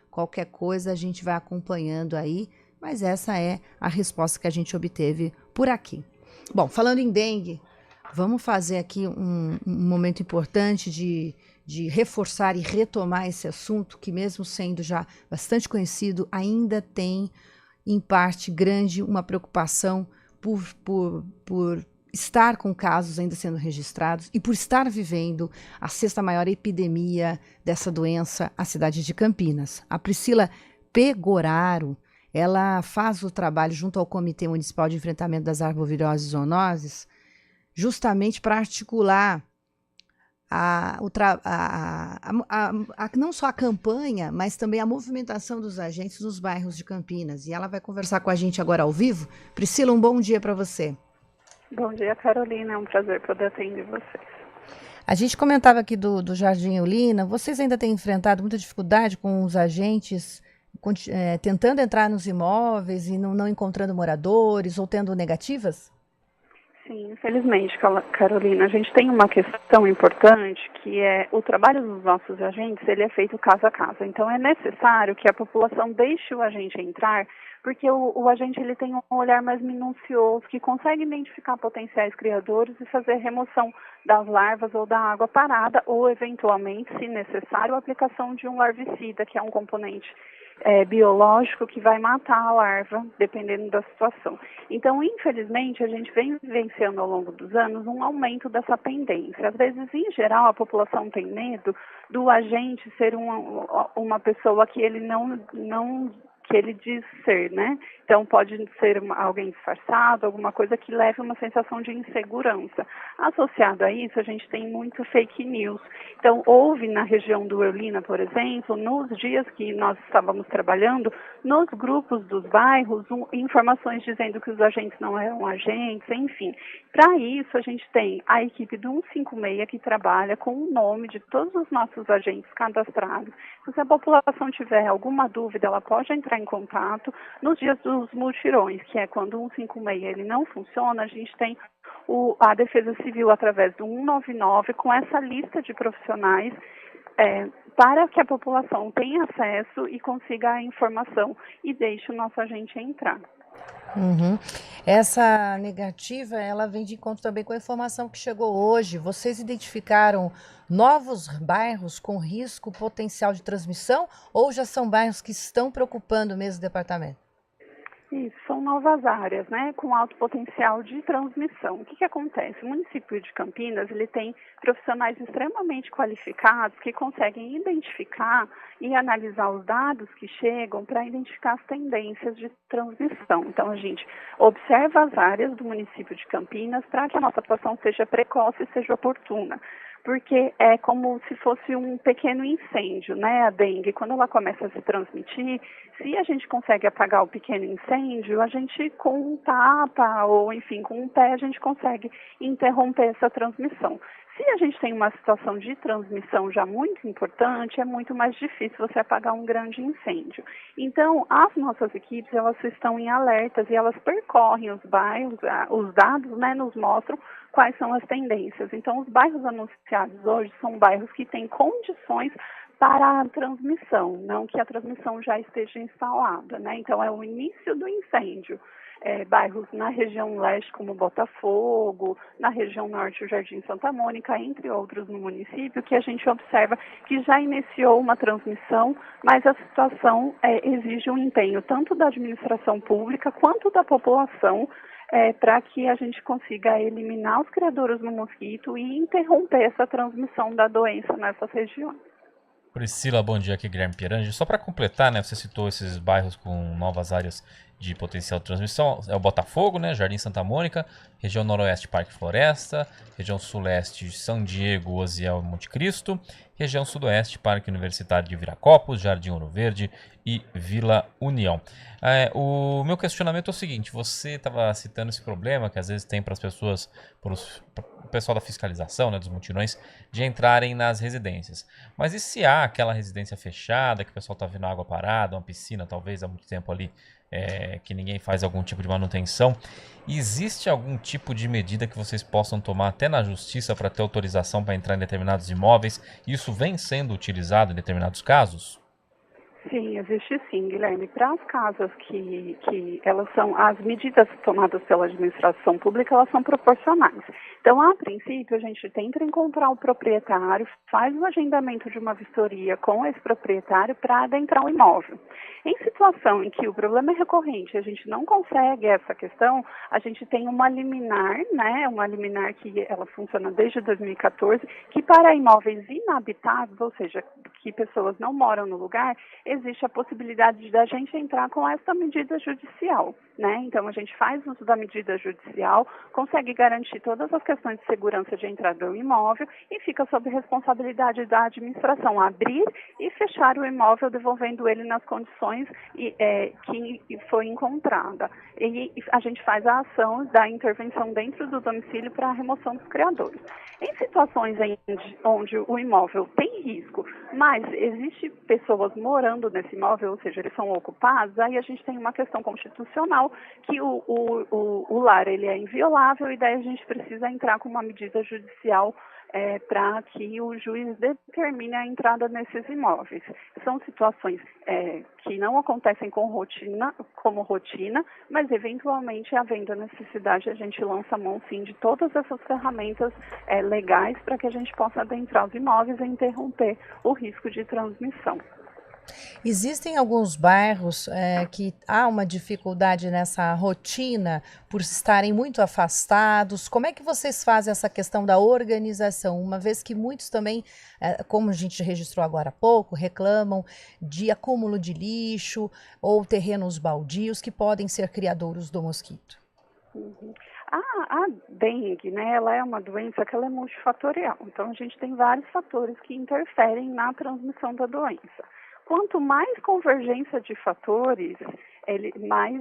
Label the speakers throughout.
Speaker 1: qualquer coisa a gente vai acompanhando aí, mas essa é a resposta que a gente obteve por aqui. Bom, falando em dengue, vamos fazer aqui um momento importante de reforçar e retomar esse assunto, que mesmo sendo já bastante conhecido, ainda tem, em parte grande, uma preocupação por estar com casos ainda sendo registrados e por estar vivendo a sexta maior epidemia dessa doença, a cidade de Campinas. A Priscila Pegoraro, ela faz o trabalho junto ao Comitê Municipal de Enfrentamento das Arboviroses e Zoonoses, justamente para articular não só a campanha, mas também a movimentação dos agentes nos bairros de Campinas. E ela vai conversar com a gente agora ao vivo. Priscila, um bom dia para você.
Speaker 2: Bom dia, Carolina. É um prazer poder atender vocês.
Speaker 1: A gente comentava aqui do Jardim Eulina. Vocês ainda têm enfrentado muita dificuldade com os agentes tentando entrar nos imóveis e não encontrando moradores ou tendo negativas?
Speaker 2: Sim, infelizmente, Carolina, a gente tem uma questão importante que é o trabalho dos nossos agentes, ele é feito caso a caso. Então é necessário que a população deixe o agente entrar, porque o agente ele tem um olhar mais minucioso, que consegue identificar potenciais criadores e fazer remoção das larvas ou da água parada, ou eventualmente, se necessário, a aplicação de um larvicida, que é um componente biológico que vai matar a larva, dependendo da situação. Então, infelizmente, a gente vem vivenciando ao longo dos anos um aumento dessa pendência. Às vezes, em geral, a população tem medo do agente ser uma pessoa que ele não que ele diz ser, né? Então, pode ser alguém disfarçado, alguma coisa que leve uma sensação de insegurança. Associado a isso, a gente tem muito fake news. Então, houve na região do Eulina, por exemplo, nos dias que nós estávamos trabalhando, nos grupos dos bairros, informações dizendo que os agentes não eram agentes, enfim. Para isso, a gente tem a equipe do 156 que trabalha com o nome de todos os nossos agentes cadastrados. Se a população tiver alguma dúvida, ela pode entrar em contato. Nos dias dos mutirões, que é quando o 156 ele não funciona, a gente tem a Defesa Civil através do 199 com essa lista de profissionais para que a população tenha acesso e consiga a informação e deixe o nosso agente entrar.
Speaker 1: Uhum. Essa negativa, ela vem de encontro também com a informação que chegou hoje. Vocês identificaram novos bairros com risco potencial de transmissão ou já são bairros que estão preocupando mesmo o departamento?
Speaker 2: Isso, são novas áreas, né, com alto potencial de transmissão. O que acontece? O município de Campinas, ele tem profissionais extremamente qualificados que conseguem identificar e analisar os dados que chegam para identificar as tendências de transmissão. Então, a gente observa as áreas do município de Campinas para que a nossa atuação seja precoce e seja oportuna. Porque é como se fosse um pequeno incêndio, né, a dengue. Quando ela começa a se transmitir, se a gente consegue apagar o pequeno incêndio, a gente com um tapa ou, enfim, com um pé, a gente consegue interromper essa transmissão. Se a gente tem uma situação de transmissão já muito importante, é muito mais difícil você apagar um grande incêndio. Então, as nossas equipes, elas estão em alertas e elas percorrem os bairros, os dados, né, nos mostram quais são as tendências. Então, os bairros anunciados hoje são bairros que têm condições para a transmissão, não que a transmissão já esteja instalada, né? Então, é o início do incêndio. Bairros na região leste, como Botafogo, na região norte, o Jardim Santa Mônica, entre outros no município, que a gente observa que já iniciou uma transmissão, mas a situação exige um empenho tanto da administração pública quanto da população para que a gente consiga eliminar os criadouros do mosquito e interromper essa transmissão da doença nessas regiões.
Speaker 3: Priscila, bom dia, aqui é Guilherme Pierangi. Só para completar, né, você citou esses bairros com novas áreas de potencial de transmissão, é o Botafogo, né, Jardim Santa Mônica, região noroeste Parque Floresta, região suleste São Diego, Osiel e Monte Cristo, região sudoeste Parque Universitário de Viracopos, Jardim Ouro Verde e Vila União. O meu questionamento é o seguinte, você estava citando esse problema que às vezes tem para as pessoas, para o pessoal da fiscalização, né, dos mutirões, de entrarem nas residências. Mas e se há aquela residência fechada, que o pessoal está vendo água parada, uma piscina talvez há muito tempo ali, que ninguém faz algum tipo de manutenção, existe algum tipo de medida que vocês possam tomar até na justiça para ter autorização para entrar em determinados imóveis? E isso vem sendo utilizado em determinados casos?
Speaker 2: Sim, existe sim, Guilherme. Para as casas que elas são, as medidas tomadas pela administração pública, elas são proporcionais. Então, a princípio, a gente tenta encontrar o proprietário, faz o agendamento de uma vistoria com esse proprietário para adentrar o imóvel. Em situação em que o problema é recorrente, a gente não consegue essa questão, a gente tem uma liminar, né, uma liminar que ela funciona desde 2014, que para imóveis inabitáveis, ou seja, que pessoas não moram no lugar, existe a possibilidade da gente entrar com essa medida judicial, né? Então, a gente faz uso da medida judicial, consegue garantir todas as questões de segurança de entrada do imóvel e fica sob responsabilidade da administração abrir e fechar o imóvel, devolvendo ele nas condições que foi encontrada. E a gente faz a ação da intervenção dentro do domicílio para a remoção dos criadores. Em situações onde o imóvel tem risco, mas existe pessoas morando nesse imóvel, ou seja, eles são ocupados, aí a gente tem uma questão constitucional que o lar ele é inviolável e daí a gente precisa entrar com uma medida judicial para que o juiz determine a entrada nesses imóveis. São situações que não acontecem como rotina, mas eventualmente, havendo a necessidade, a gente lança a mão, sim, de todas essas ferramentas legais para que a gente possa adentrar os imóveis e interromper o risco de transmissão.
Speaker 1: Existem alguns bairros que há uma dificuldade nessa rotina por estarem muito afastados. Como é que vocês fazem essa questão da organização? Uma vez que muitos também, como a gente registrou agora há pouco, reclamam de acúmulo de lixo ou terrenos baldios que podem ser criadouros do mosquito.
Speaker 2: Uhum. A dengue, né, ela é uma doença que ela é multifatorial. Então, a gente tem vários fatores que interferem na transmissão da doença. Quanto mais convergência de fatores,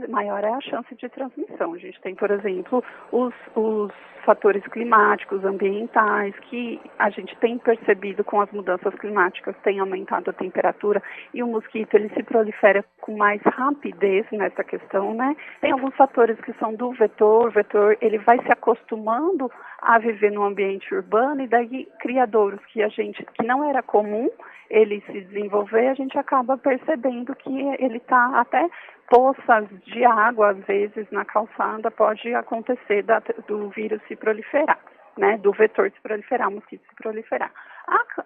Speaker 2: maior é a chance de transmissão. A gente tem, por exemplo, os fatores climáticos, ambientais, que a gente tem percebido com as mudanças climáticas, tem aumentado a temperatura e o mosquito ele se prolifera com mais rapidez nessa questão, né? Tem alguns fatores que são do vetor, o vetor ele vai se acostumando a viver no ambiente urbano e daí criadouros que não era comum ele se desenvolver, a gente acaba percebendo que ele está até poças de água, às vezes, na calçada, pode acontecer do vírus se proliferar, né, do vetor se proliferar, o mosquito se proliferar.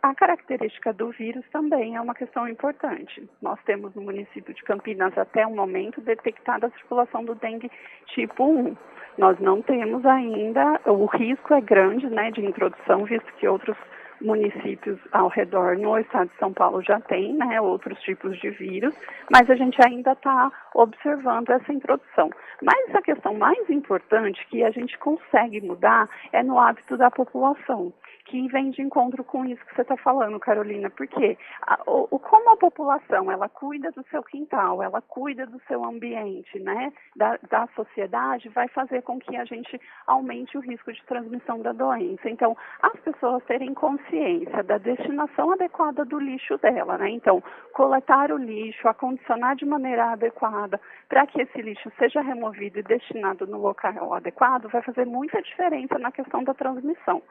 Speaker 2: A característica do vírus também é uma questão importante. Nós temos no município de Campinas, até o momento, detectada a circulação do dengue tipo 1. Nós não temos ainda, o risco é grande, né, de introdução, visto que outros municípios ao redor no estado de São Paulo já tem, né, outros tipos de vírus, mas a gente ainda está observando essa introdução. Mas a questão mais importante que a gente consegue mudar é no hábito da população, que vem de encontro com isso que você está falando, Carolina, porque como a população, ela cuida do seu quintal, ela cuida do seu ambiente, né, da sociedade, vai fazer com que a gente aumente o risco de transmissão da doença. Então, as pessoas terem consciência da destinação adequada do lixo dela, né, então, coletar o lixo, acondicionar de maneira adequada, para que esse lixo seja removido e destinado no local adequado, vai fazer muita diferença na questão da transmissão.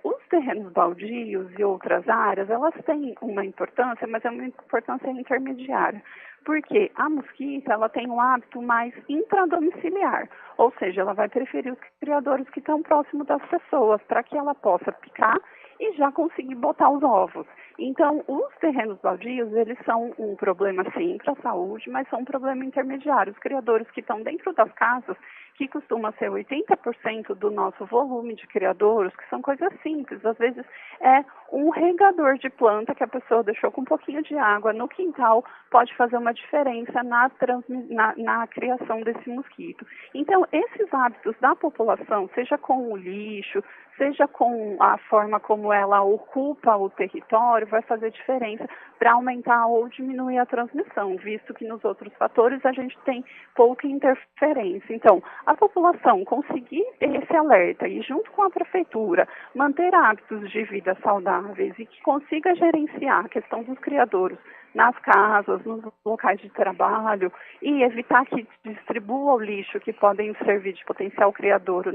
Speaker 2: Os terrenos baldios e outras áreas, elas têm uma importância, mas é uma importância intermediária, porque a mosquita, ela tem um hábito mais intradomiciliar, ou seja, ela vai preferir os criadores que estão próximos das pessoas, para que ela possa picar e já conseguir botar os ovos. Então, os terrenos baldios, eles são um problema, sim, para a saúde, mas são um problema intermediário. Os criadores que estão dentro das casas, que costuma ser 80% do nosso volume de criadouros, que são coisas simples, às vezes é um regador de planta que a pessoa deixou com um pouquinho de água no quintal, pode fazer uma diferença na criação desse mosquito. Então, esses hábitos da população, seja com o lixo, seja com a forma como ela ocupa o território, vai fazer diferença para aumentar ou diminuir a transmissão, visto que nos outros fatores a gente tem pouca interferência. Então, a população conseguir ter esse alerta e, junto com a prefeitura, manter hábitos de vida saudáveis e que consiga gerenciar a questão dos criadouros nas casas, nos locais de trabalho, e evitar que distribua o lixo que podem servir de potencial criadouro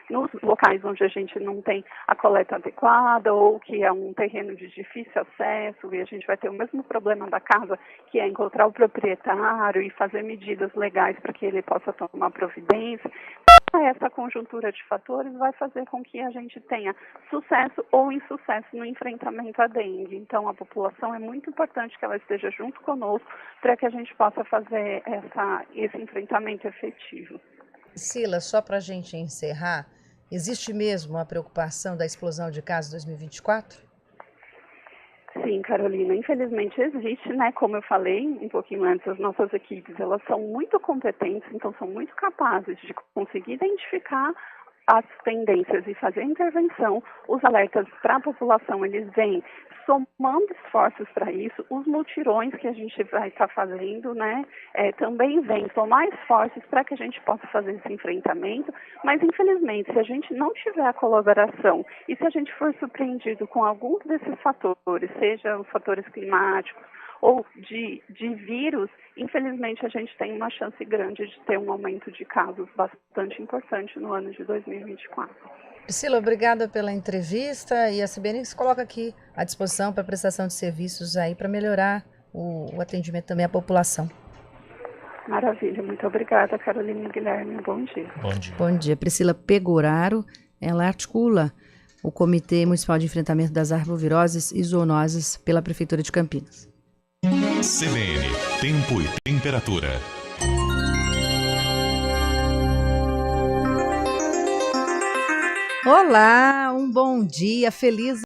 Speaker 2: nos locais onde a gente não tem a coleta adequada ou que é um terreno de difícil acesso, e a gente vai ter o mesmo problema da casa, que é encontrar o proprietário e fazer medidas legais para que ele possa tomar providência. Essa conjuntura de fatores vai fazer com que a gente tenha sucesso ou insucesso no enfrentamento à dengue. Então, a população é muito importante que ela esteja junto conosco para que a gente possa fazer esse enfrentamento efetivo.
Speaker 1: Sila, só para a gente encerrar, existe mesmo a preocupação da explosão de casos 2024?
Speaker 2: Sim, Carolina, infelizmente existe, né? Como eu falei um pouquinho antes, as nossas equipes, elas são muito competentes, então são muito capazes de conseguir identificar as tendências e fazer a intervenção. Os alertas para a população, eles vêm somando esforços para isso. Os mutirões que a gente vai estar fazendo, né, também vêm somar esforços para que a gente possa fazer esse enfrentamento. Mas, infelizmente, se a gente não tiver a colaboração e se a gente for surpreendido com alguns desses fatores, seja os fatores climáticos ou de vírus, infelizmente a gente tem uma chance grande de ter um aumento de casos bastante importante no ano de 2024.
Speaker 1: Priscila, obrigada pela entrevista, e a CBN se coloca aqui à disposição para prestação de serviços aí para melhorar o atendimento também à população.
Speaker 2: Maravilha, muito obrigada, Carolina e Guilherme, bom dia.
Speaker 3: Bom dia.
Speaker 1: Bom dia. Priscila Pegoraro, ela articula o Comitê Municipal de Enfrentamento das Arboviroses e Zoonoses pela Prefeitura de Campinas.
Speaker 4: CBN, tempo e temperatura.
Speaker 1: Olá, um bom dia, feliz